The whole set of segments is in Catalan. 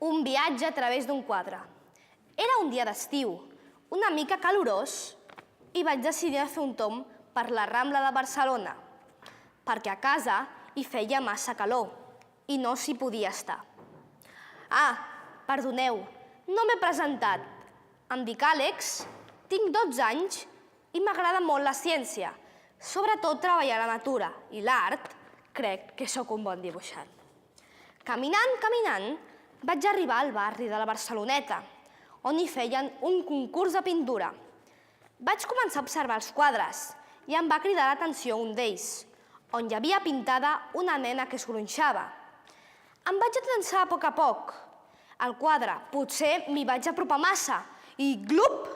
Un viatge a través d'un quadre. Era un dia d'estiu, una mica calorós, i vaig decidir fer un tomb per la Rambla de Barcelona, perquè a casa hi feia massa calor i no s'hi podia estar. Ah, perdoneu, no m'he presentat. Em dic Àlex, tinc 12 anys i m'agrada molt la ciència, sobretot treballar la natura i l'art, crec que sóc un bon dibuixant. Caminant, vaig arribar al barri de la Barceloneta, on hi feien un concurs de pintura. Vaig començar a observar els quadres i em va cridar l'atenció un d'ells, on hi havia pintada una nena que es gronxava. Em vaig atensar a poc. Al quadre potser m'hi vaig apropar massa i glup!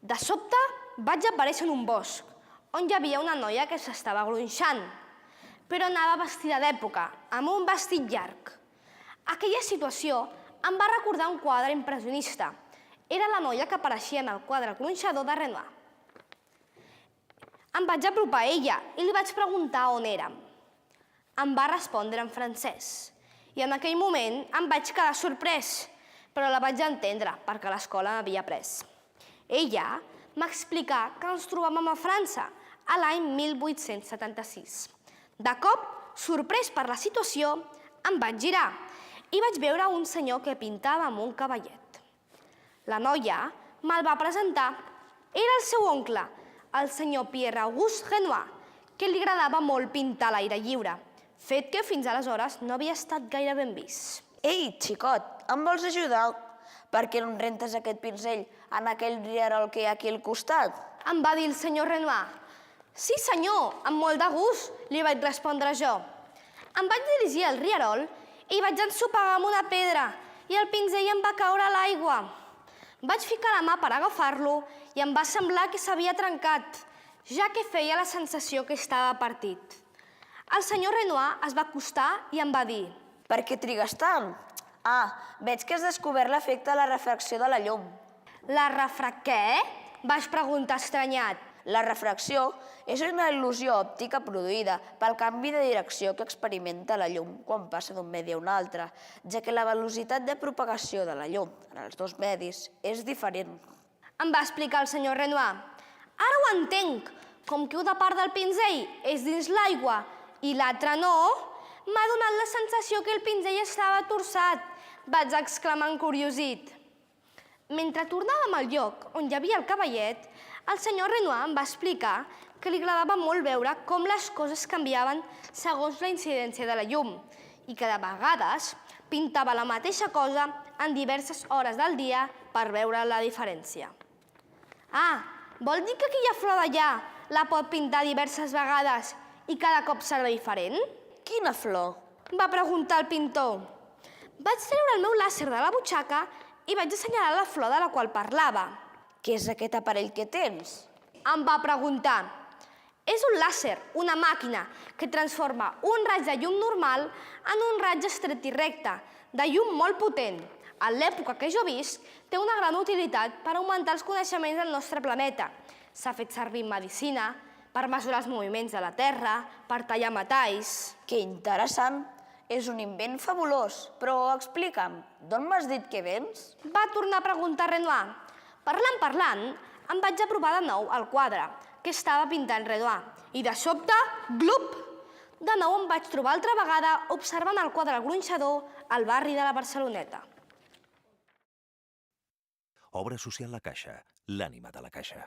De sobte vaig aparèixer en un bosc, on hi havia una noia que s'estava gronxant, però anava vestida d'època, amb un vestit llarg. Aquella situació em va recordar un quadre impressionista. Era la noia que apareixia en el quadre gronxador de Renoir. Em vaig apropar a ella i li vaig preguntar on érem. Em va respondre en francès i en aquell moment em vaig quedar sorprès, però la vaig entendre perquè l'escola m'havia pres. Ella m'explicà que ens trobàvem a França a l'any 1876. De cop, sorprès per la situació, em vaig girar i vaig veure un senyor que pintava amb un cavallet. La noia me'l va presentar. Era el seu oncle, el senyor Pierre-Auguste Renoir, que li agradava molt pintar a l'aire lliure, fet que fins aleshores no havia estat gaire ben vist. Ei, xicot, em vols ajudar? Per què no em rentes aquest pinzell en aquell rierol que hi ha aquí al costat? Em va dir el senyor Renoir. Sí, senyor, amb molt de gust, li vaig respondre jo. Em vaig dirigir al rierol i vaig ensopegar amb una pedra i el pinzell em va caure a l'aigua. Vaig ficar la mà per agafar-lo i em va semblar que s'havia trencat, ja que feia la sensació que estava partit. El senyor Renoir es va acostar i em va dir: Per què trigues tant? Ah, veig que has descobert l'efecte de la refracció de la llum. La què? Vaig preguntar estranyat. La refracció és una il·lusió òptica produïda pel canvi de direcció que experimenta la llum quan passa d'un medi a un altre, ja que la velocitat de propagació de la llum en els dos medis és diferent. Em va explicar el senyor Renoir. Ara ho entenc, com que una part del pinzell és dins l'aigua i l'altra no, m'ha donat la sensació que el pinzell estava torçat, vaig exclamar encuriosit. Mentre tornàvem al lloc on hi havia el cavallet, el senyor Renoir em va explicar que li agradava molt veure com les coses canviaven segons la incidència de la llum i que de vegades pintava la mateixa cosa en diverses hores del dia per veure la diferència. Ah, vol dir que aquella flor d'allà la pot pintar diverses vegades i cada cop serà diferent? Quina flor? Va preguntar el pintor. Vaig treure el meu làser de la butxaca i vaig assenyalar la flor de la qual parlava. Què és aquest aparell que tens? Em va preguntar. És un làser, una màquina, que transforma un raig de llum normal en un raig estret i recte, de llum molt potent. A l'època que jo visc, té una gran utilitat per augmentar els coneixements del nostre planeta. S'ha fet servir en medicina, per mesurar els moviments de la Terra, per tallar metalls. Que interessant! És un invent fabulós, però explica'm, d'on m'has dit que vens? Va tornar a preguntar Renoir. Parlant, em vaig apropar de nou al quadre que estava pintant Renoir i de sobte, glup! De nou em vaig trobar altra vegada observant el quadre gronxador al barri de la Barceloneta. Obra social La Caixa, l'ànima de la Caixa.